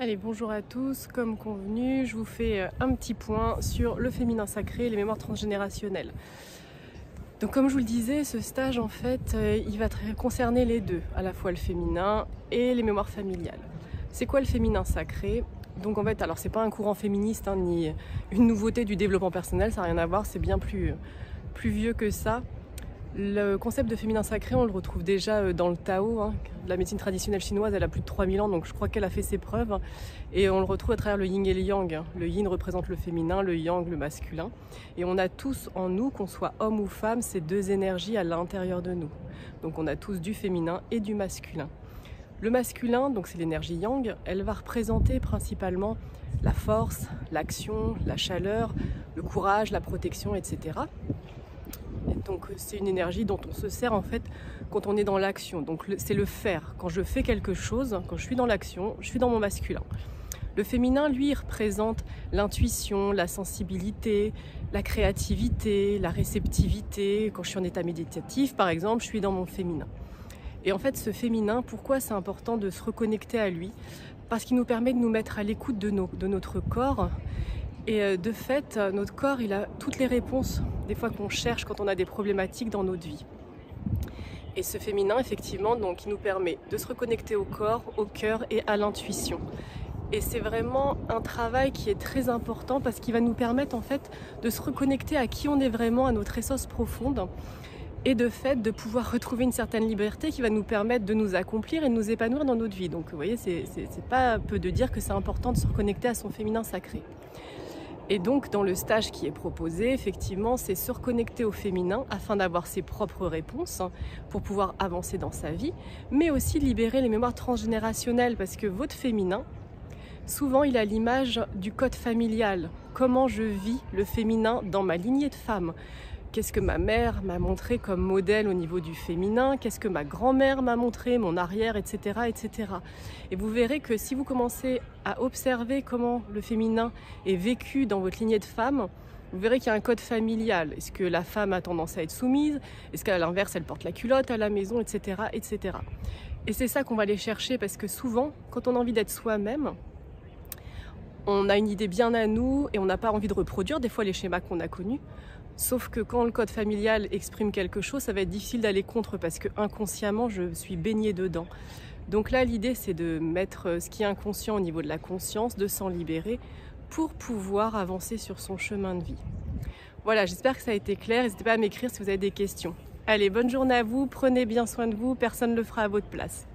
Allez, bonjour à tous. Comme convenu, je vous fais un petit point sur le féminin sacré et les mémoires transgénérationnelles. Donc comme je vous le disais, ce stage en fait, il va concerner les deux, à la fois le féminin et les mémoires familiales. C'est quoi le féminin sacré? Donc en fait, alors c'est pas un courant féministe ni une nouveauté du développement personnel, ça n'a rien à voir, c'est bien plus vieux que ça. Le concept de féminin sacré, on le retrouve déjà dans le Tao. La médecine traditionnelle chinoise, elle a plus de 3000 ans, donc je crois qu'elle a fait ses preuves. Et on le retrouve à travers le yin et le yang. Le yin représente le féminin, le yang le masculin. Et on a tous en nous, qu'on soit homme ou femme, ces deux énergies à l'intérieur de nous. Donc on a tous du féminin et du masculin. Le masculin, donc c'est l'énergie yang, elle va représenter principalement la force, l'action, la chaleur, le courage, la protection, etc. Donc c'est une énergie dont on se sert en fait quand on est dans l'action. Donc c'est le faire. Quand je fais quelque chose, quand je suis dans l'action, je suis dans mon masculin. Le féminin, lui, représente l'intuition, la sensibilité, la créativité, la réceptivité. Quand je suis en état méditatif, par exemple, je suis dans mon féminin. Et en fait, ce féminin, pourquoi c'est important de se reconnecter à lui? Parce qu'il nous permet de nous mettre à l'écoute de notre corps. Et de fait, notre corps, il a toutes les réponses, des fois qu'on cherche quand on a des problématiques dans notre vie. Et ce féminin, effectivement, donc, il nous permet de se reconnecter au corps, au cœur et à l'intuition. Et c'est vraiment un travail qui est très important parce qu'il va nous permettre en fait de se reconnecter à qui on est vraiment, à notre essence profonde. Et de fait, de pouvoir retrouver une certaine liberté qui va nous permettre de nous accomplir et de nous épanouir dans notre vie. Donc vous voyez, c'est pas peu de dire que c'est important de se reconnecter à son féminin sacré. Et donc dans le stage qui est proposé, effectivement, c'est se reconnecter au féminin afin d'avoir ses propres réponses pour pouvoir avancer dans sa vie, mais aussi libérer les mémoires transgénérationnelles parce que votre féminin, souvent il a l'image du code familial. Comment je vis le féminin dans ma lignée de femmes? Qu'est-ce que ma mère m'a montré comme modèle au niveau du féminin? Qu'est-ce que ma grand-mère m'a montré, mon arrière, etc., etc. Et vous verrez que si vous commencez à observer comment le féminin est vécu dans votre lignée de femmes, vous verrez qu'il y a un code familial. Est-ce que la femme a tendance à être soumise? Est-ce qu'à l'inverse, elle porte la culotte à la maison, etc., etc. Et c'est ça qu'on va aller chercher parce que souvent, quand on a envie d'être soi-même, on a une idée bien à nous et on n'a pas envie de reproduire des fois les schémas qu'on a connus. Sauf que quand le code familial exprime quelque chose, ça va être difficile d'aller contre parce que inconsciemment, je suis baignée dedans. Donc là, l'idée, c'est de mettre ce qui est inconscient au niveau de la conscience, de s'en libérer pour pouvoir avancer sur son chemin de vie. Voilà, j'espère que ça a été clair. N'hésitez pas à m'écrire si vous avez des questions. Allez, bonne journée à vous, prenez bien soin de vous, personne ne le fera à votre place.